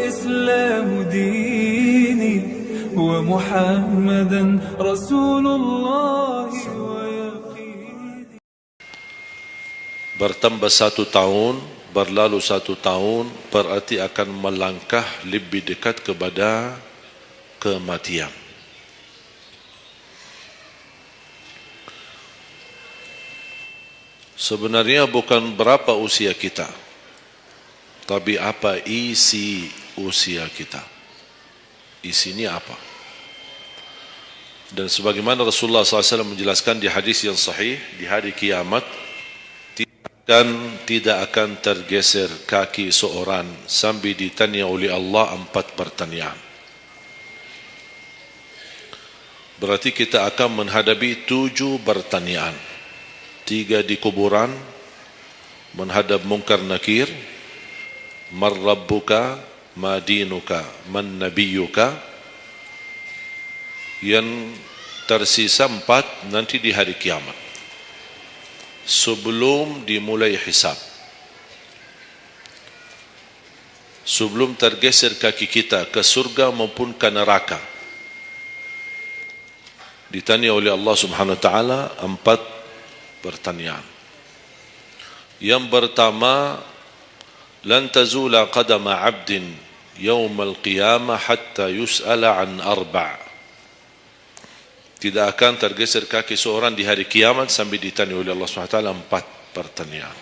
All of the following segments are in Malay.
والإسلام ديني ومحمدا رسول الله ويقيني. Bertambah 1 tahun, berlalu 1 tahun, berarti akan melangkah lebih dekat kepada kematian. Sebenarnya bukan berapa usia kita, tapi apa isi usia kita. Isinya apa? Dan sebagaimana Rasulullah SAW menjelaskan di hadis yang sahih, di hari kiamat tidak akan tergeser kaki seorang sambil ditanya oleh Allah 4 pertanyaan. Berarti kita akan menghadapi 7 pertanyaan. 3 di kuburan, menghadap munkar nakir, man rabbuka, ma dinuka, man nabiyuka. Yang tersisa 4 nanti di hari kiamat, sebelum dimulai hisab, sebelum tergeser kaki kita ke surga maupun ke neraka, ditanya oleh Allah Subhanahu wa taala 4 pertanyaan. Yang pertama, lan tazula qadama 'abdin yaumal qiyamah hatta yus'ala an 4. Tidak akan tergeser kaki seorang di hari kiamat sambil ditanya oleh Allah SWT 4 pertanyaan.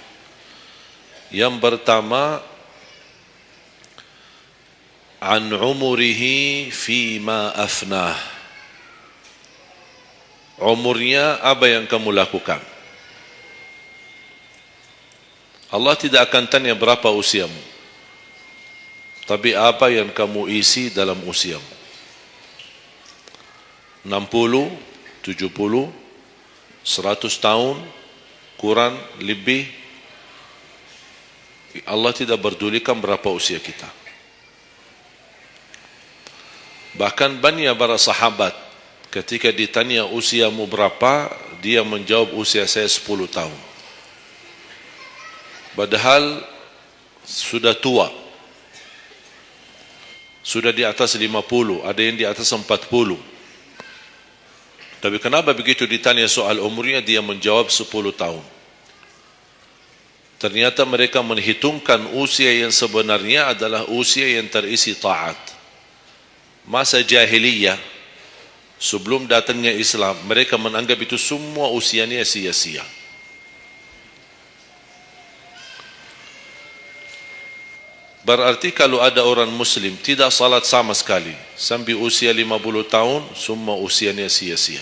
Yang pertama, an umurihi fima afnah. Umurnya apa yang kamu lakukan. Allah tidak akan tanya berapa usiamu, tapi apa yang kamu isi dalam usiamu. 60, 70, 100 tahun, kurang, lebih, Allah tidak berdulikan berapa usia kita. Bahkan banyak para sahabat ketika ditanya usiamu berapa, dia menjawab usia saya 10 tahun. Padahal sudah tua, sudah di atas 50, ada yang di atas 40. Tapi kenapa begitu ditanya soal umurnya dia menjawab 10 tahun? Ternyata mereka menghitungkan usia yang sebenarnya adalah usia yang terisi taat. Masa jahiliyah, sebelum datangnya Islam, mereka menganggap itu semua usianya sia-sia. Berarti kalau ada orang muslim tidak salat sama sekali sampai usia 50 tahun, semua usianya sia-sia.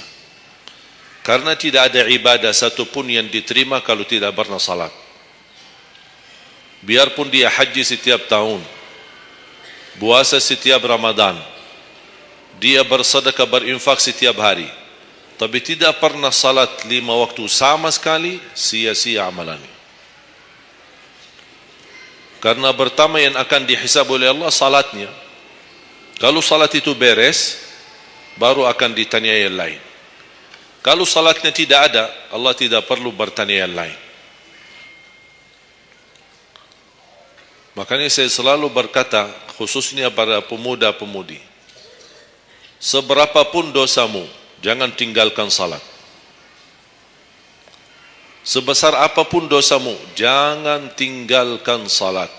Karena tidak ada ibadah satupun yang diterima kalau tidak pernah salat. Biarpun dia haji setiap tahun, puasa setiap Ramadan, dia bersedekah berinfak setiap hari, tapi tidak pernah salat 5 waktu sama sekali, sia-sia amalannya. Karena pertama yang akan dihisab oleh Allah salatnya. Kalau salat itu beres, baru akan ditanya yang lain. Kalau salatnya tidak ada, Allah tidak perlu bertanya yang lain. Makanya saya selalu berkata, khususnya pada pemuda-pemudi, seberapapun dosamu, jangan tinggalkan salat. Sebesar apapun dosamu, jangan tinggalkan salat.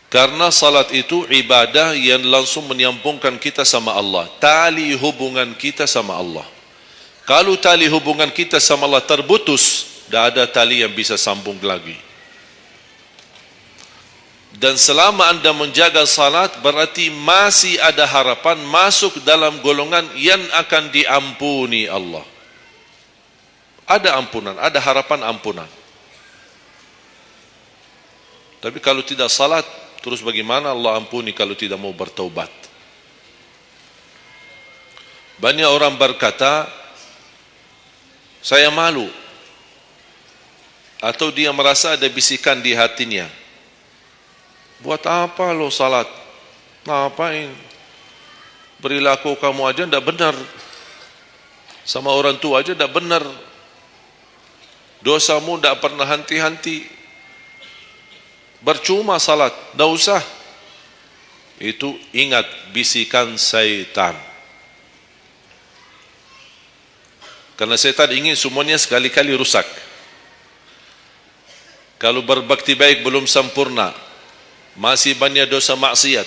Karena salat itu ibadah yang langsung menyambungkan kita sama Allah. Tali hubungan kita sama Allah. Kalau tali hubungan kita sama Allah terputus, tidak ada tali yang bisa sambung lagi. Dan selama anda menjaga salat, berarti masih ada harapan masuk dalam golongan yang akan diampuni Allah. Ada ampunan, ada harapan ampunan. Tapi kalau tidak salat, terus bagaimana Allah ampuni kalau tidak mau bertaubat? Banyak orang berkata, saya malu. Atau dia merasa ada bisikan di hatinya. Buat apa lo salat? Ngapain? Perilaku kamu aja tidak benar. Sama orang tua aja tidak benar. Dosamu tidak pernah henti-henti. Percuma salat, tak usah. Itu ingat bisikan syaitan. Karena syaitan ingin semuanya sekali-kali rusak. Kalau berbakti baik belum sempurna, masih banyak dosa maksiat,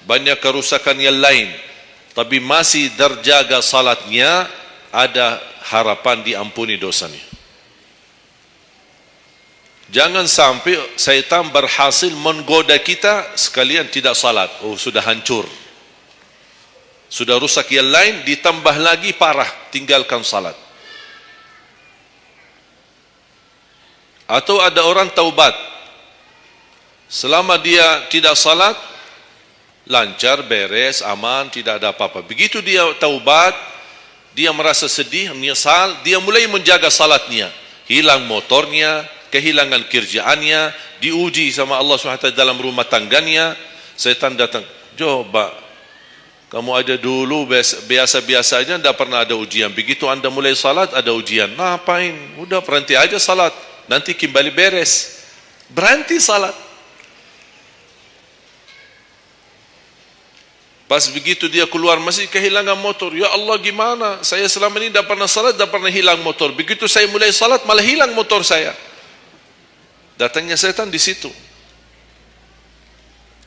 banyak kerusakan yang lain, tapi masih terjaga salatnya, ada harapan diampuni dosanya. Jangan sampai syaitan berhasil menggoda kita sekalian tidak salat. Oh, sudah hancur, sudah rusak yang lain, ditambah lagi parah, tinggalkan salat. Atau ada orang taubat, selama dia tidak salat, lancar, beres, aman, tidak ada apa-apa. Begitu dia taubat, dia merasa sedih, menyesal, dia mulai menjaga salatnya. Hilang motornya, kehilangan kerjaannya, diuji sama Allah SWT dalam rumah tangganya. Setan datang, coba kamu ada dulu biasa-biasa aja, tidak pernah ada ujian. Begitu anda mulai salat, ada ujian. Ngapain? Udah berhenti aja salat, nanti kembali beres. Berhenti salat. Pas begitu dia keluar masih kehilangan motor. Ya Allah, gimana? Saya selama ini tidak pernah salat, tidak pernah hilang motor. Begitu saya mulai salat, malah hilang motor saya. Datangnya setan di situ.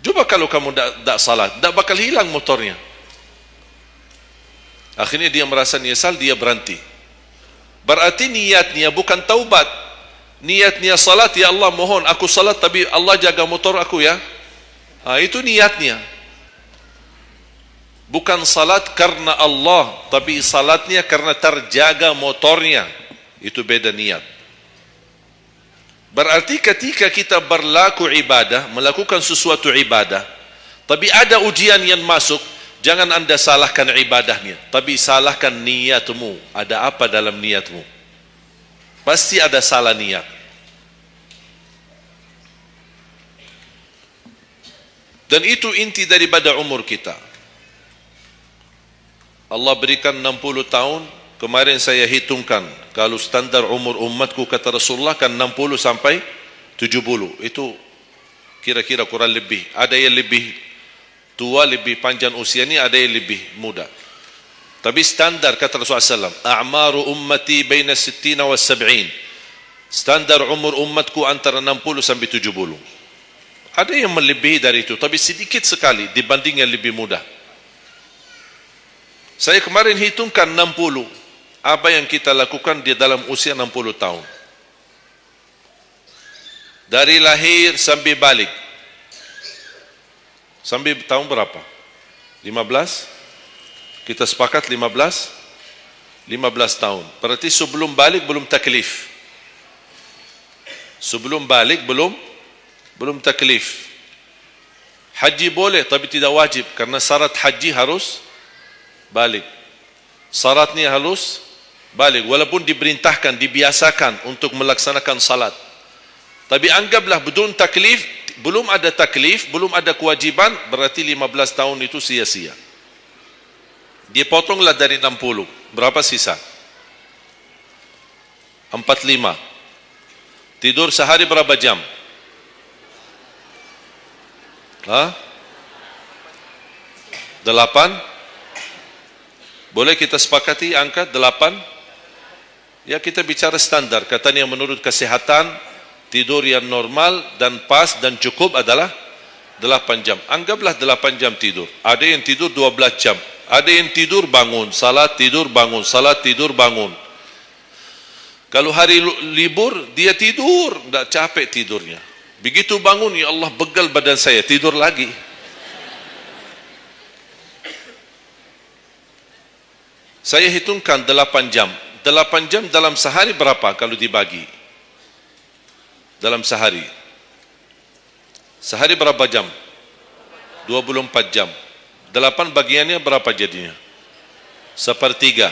Coba kalau kamu tidak salat, tidak bakal hilang motornya. Akhirnya dia merasa nyesal, dia berhenti. Berarti niatnya bukan taubat. Niatnya salat, ya Allah mohon aku salat tapi Allah jaga motor aku ya. Itu niatnya. Bukan salat karena Allah, tapi salatnya karena terjaga motornya. Itu beda niat. Berarti ketika kita berlaku ibadah, melakukan sesuatu ibadah, tapi ada ujian yang masuk, jangan anda salahkan ibadahnya, tapi salahkan niatmu. Ada apa dalam niatmu? Pasti ada salah niat. Dan itu inti daripada umur kita. Allah berikan 60 tahun. Kemarin saya hitungkan, kalau standar umur umatku kata Rasulullah kan 60 sampai 70. Itu kira-kira kurang lebih. Ada yang lebih tua, lebih panjang usianya, ada yang lebih muda. Tapi standar kata Rasulullah SAW, a'maru ummati baina 60 wa 70. Standar umur umatku antara 60 sampai 70. Ada yang melebihi dari itu, tapi sedikit sekali dibanding yang lebih muda. Saya kemarin hitungkan 60. Apa yang kita lakukan di dalam usia 60 tahun. Dari lahir sampai balik. Sampai tahun berapa? 15? Kita sepakat 15? 15 tahun. Berarti sebelum balik belum taklif. Sebelum balik belum taklif. Haji boleh tapi tidak wajib, karena syarat haji harus balik. Syaratnya harus balik, walaupun diperintahkan, dibiasakan untuk melaksanakan salat. Tapi anggaplah bedun taklif, belum ada taklif, belum ada kewajiban, berarti 15 tahun itu sia-sia. Dipotonglah dari 60, berapa sisa? 45. Tidur sehari berapa jam? Hah? 8? Boleh kita sepakati angka 8? Ya, kita bicara standar. Katanya menurut kesehatan, tidur yang normal dan pas dan cukup adalah 8 jam. Anggaplah 8 jam tidur. Ada yang tidur 12 jam. Ada yang tidur bangun, salat tidur bangun, salat tidur bangun. Kalau hari libur, dia tidur, tidak capek tidurnya. Begitu bangun, ya Allah begal badan saya, tidur lagi. Saya hitungkan 8 jam. 8 jam dalam sehari berapa kalau dibagi? Dalam sehari. Sehari berapa jam? 24 jam. 8 bagiannya berapa jadinya? Sepertiga.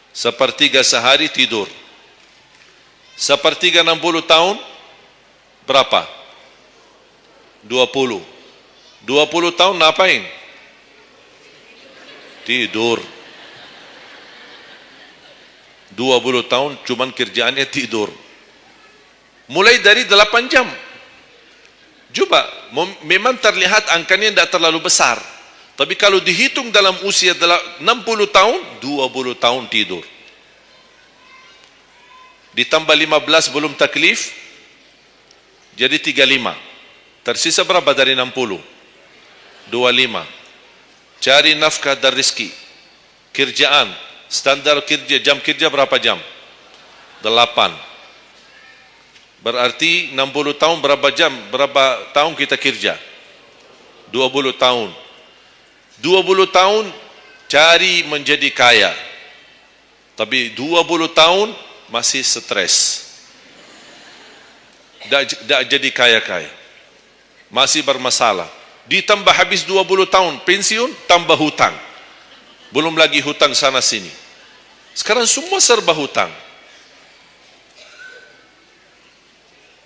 Sepertiga sehari tidur. Sepertiga 60 tahun berapa? 20. 20 tahun ngapain? Tidur. 20 tahun cuman kerjaannya tidur. Mulai dari 8 jam. Coba, memang terlihat angkanya tidak terlalu besar. Tapi kalau dihitung dalam usia 60 tahun, 20 tahun tidur. Ditambah 15 belum taklif, jadi 35. Tersisa berapa dari 60? 25. Cari nafkah dan rizki. Kerjaan, standar kerja, jam kerja berapa jam? 8. Berarti 60 tahun berapa jam? Berapa tahun kita kerja? 20 tahun. 20 tahun cari menjadi kaya. Tapi 20 tahun masih stres. Tak jadi kaya-kaya. Masih bermasalah. Ditambah habis 20 tahun pensiun, tambah hutang. Belum lagi hutang sana sini. Sekarang semua serba hutang.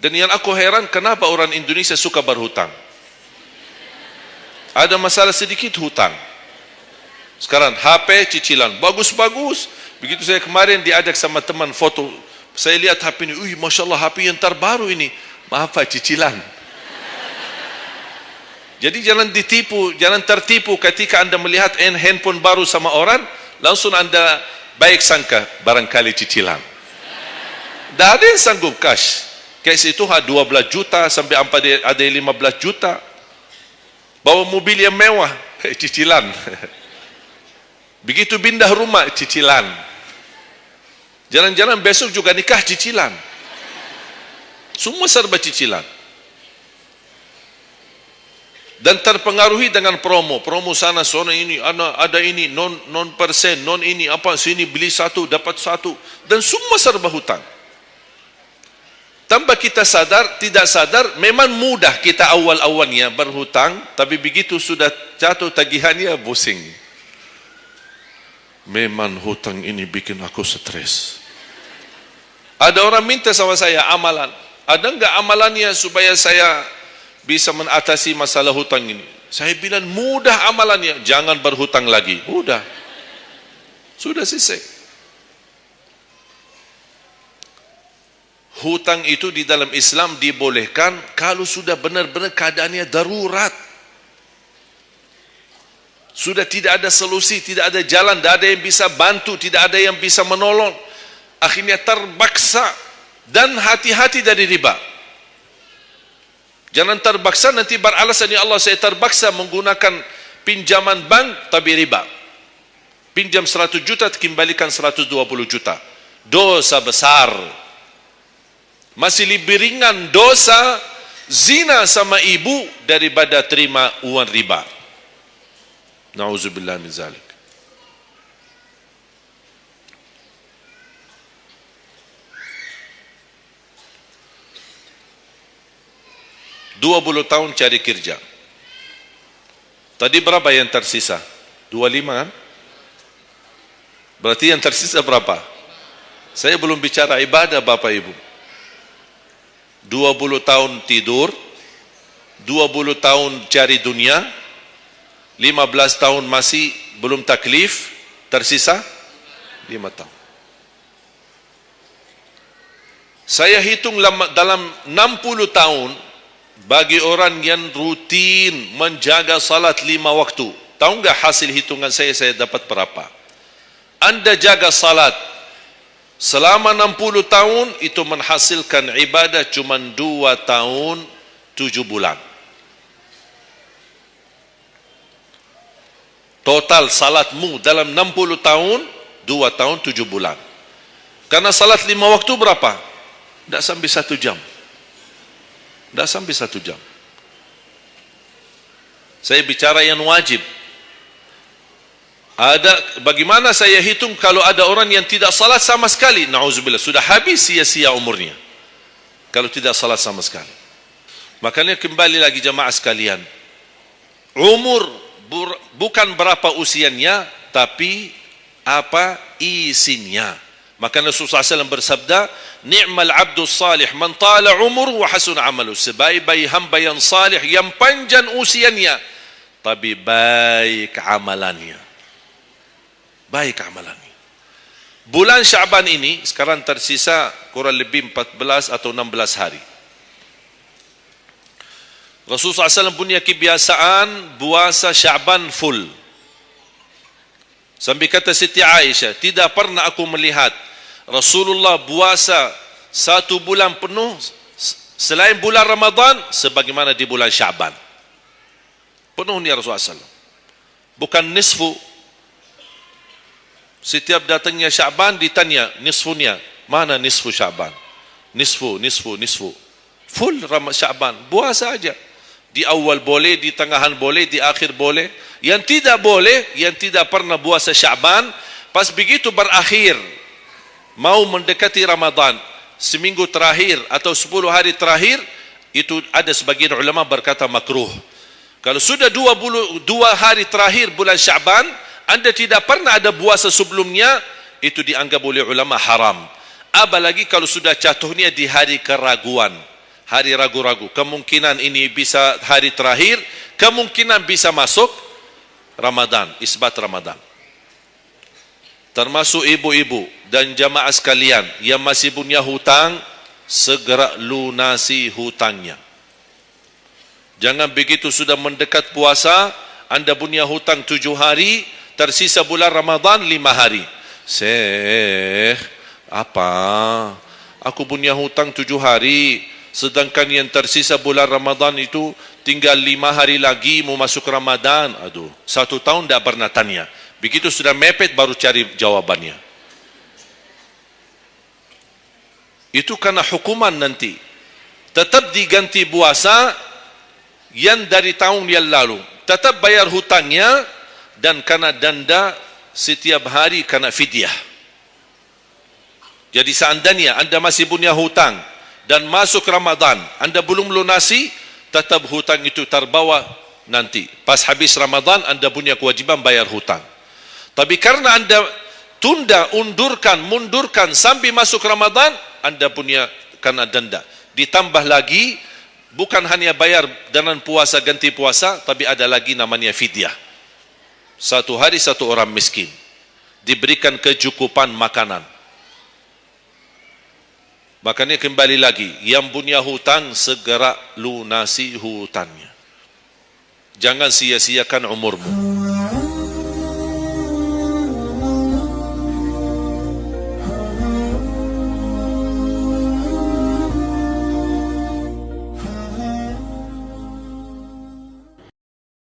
Dan yang aku heran, kenapa orang Indonesia suka berhutang? Ada masalah sedikit hutang. Sekarang HP cicilan, bagus-bagus. Begitu saya kemarin diajak sama teman foto, saya lihat HP ini, Masya Allah HP yang terbaru ini. Maaf Pak, cicilan. Jadi jangan ditipu, jangan tertipu ketika anda melihat handphone baru sama orang, langsung anda baik sangka, barangkali cicilan. Tak ada yang sanggup cash. Cash itu 12 juta sampai ada 15 juta. Bawa mobil yang mewah, cicilan. Begitu pindah rumah, cicilan. Jalan-jalan besok juga nikah, cicilan. Semua serba cicilan. Dan terpengaruhi dengan promo sana ini, ada ini, non persen, non ini, apa, sini beli satu, dapat satu. Dan semua serba hutang. Tanpa kita sadar, tidak sadar, memang mudah kita awal-awalnya berhutang, tapi begitu sudah jatuh tagihannya, pusing. Memang hutang ini bikin aku stres. Ada orang minta sama saya amalan. Ada enggak amalannya supaya saya bisa mengatasi masalah hutang ini? Saya bilang mudah amalannya, jangan berhutang lagi. Mudah. Sudah selesai. Hutang itu di dalam Islam dibolehkan kalau sudah benar-benar keadaannya darurat. Sudah tidak ada solusi, tidak ada jalan, tidak ada yang bisa bantu, tidak ada yang bisa menolong. Akhirnya terpaksa, dan hati-hati dari riba. Jangan terpaksa nanti beralasan, ya Allah saya terpaksa menggunakan pinjaman bank tapi riba. Pinjam 100 juta kembalikan 120 juta. Dosa besar. Masih lebih ringan dosa zina sama ibu daripada terima uang riba. Na'udzubillah min zalik. Dua 20 tahun cari kerja. Tadi berapa yang tersisa? 25 kan? Berarti yang tersisa berapa? Saya belum bicara ibadah Bapak Ibu. 20 tahun tidur, 20 tahun cari dunia, 15 tahun masih belum taklif, tersisa 5 tahun. Saya hitung dalam 60 tahun, bagi orang yang rutin menjaga salat 5 waktu, tahu enggak hasil hitungan saya dapat berapa? Anda jaga salat selama 60 tahun, itu menghasilkan ibadah cuma 2 tahun 7 bulan. Total salatmu dalam 60 tahun 2 tahun 7 bulan. Karena salat 5 waktu berapa? Tidak sampai 1 jam. Tidak sampai 1 jam. Saya bicara yang wajib. Bagaimana saya hitung kalau ada orang yang tidak salat sama sekali? Na'udzubillah, sudah habis sia-sia umurnya kalau tidak salat sama sekali. Makanya kembali lagi jemaah sekalian, umur bukan berapa usianya, tapi apa isinya. Maka Rasulullah SAW bersabda, ni'mal abdus salih man tala umur wa hasun amalu. Sebaik-baik hamba yang salih, yang panjang usianya, tapi baik amalannya. Baik amalannya. Bulan Syaban ini sekarang tersisa kurang lebih 14 atau 16 hari. Rasulullah SAW punya kebiasaan puasa Sya'ban full. Sampai kata Siti Aisyah, tidak pernah aku melihat Rasulullah puasa 1 bulan penuh selain bulan Ramadan sebagaimana di bulan Sya'ban. Penuhnya Rasulullah SAW. Bukan nisfu. Setiap datangnya Sya'ban ditanya nisfunya. Mana nisfu Sya'ban? Nisfu. Full Sya'ban. Puasa aja. Di awal boleh, di tengahan boleh, di akhir boleh. Yang tidak boleh, yang tidak pernah puasa Sya'ban, pas begitu berakhir, mau mendekati Ramadan, seminggu terakhir atau 10 hari terakhir, itu ada sebagian ulama berkata makruh. Kalau sudah 2 hari terakhir bulan Sya'ban, anda tidak pernah ada puasa sebelumnya, itu dianggap oleh ulama haram. Apalagi kalau sudah jatuhnya di hari keraguan, hari ragu-ragu, kemungkinan ini bisa hari terakhir, kemungkinan bisa masuk Ramadan, isbat Ramadan. Termasuk ibu-ibu dan jamaah sekalian yang masih punya hutang, segera lunasi hutangnya. Jangan begitu sudah mendekat puasa, anda punya hutang 7 hari, tersisa bulan Ramadan 5 hari. Syekh, apa? Aku punya hutang 7 hari, sedangkan yang tersisa bulan Ramadan itu tinggal 5 hari lagi mau masuk Ramadan. Aduh, 1 tahun tidak pernah tanya. Begitu sudah mepet baru cari jawabannya. Itu karena hukuman nanti. Tetap diganti puasa yang dari tahun yang lalu. Tetap bayar hutangnya dan kena denda setiap hari kena fidyah. Jadi seandainya anda masih punya hutang dan masuk Ramadan, anda belum lunasi, tetap hutang itu terbawa nanti. Pas habis Ramadan, anda punya kewajiban bayar hutang. Tapi karena anda tunda, mundurkan sampai masuk Ramadan, anda punya kena denda. Ditambah lagi, bukan hanya bayar dengan puasa, ganti puasa, tapi ada lagi namanya fidyah. 1 hari 1 orang miskin. Diberikan kecukupan makanan. Makanya kembali lagi, yang punya hutang segera lunasi hutangnya. Jangan sia-siakan umurmu.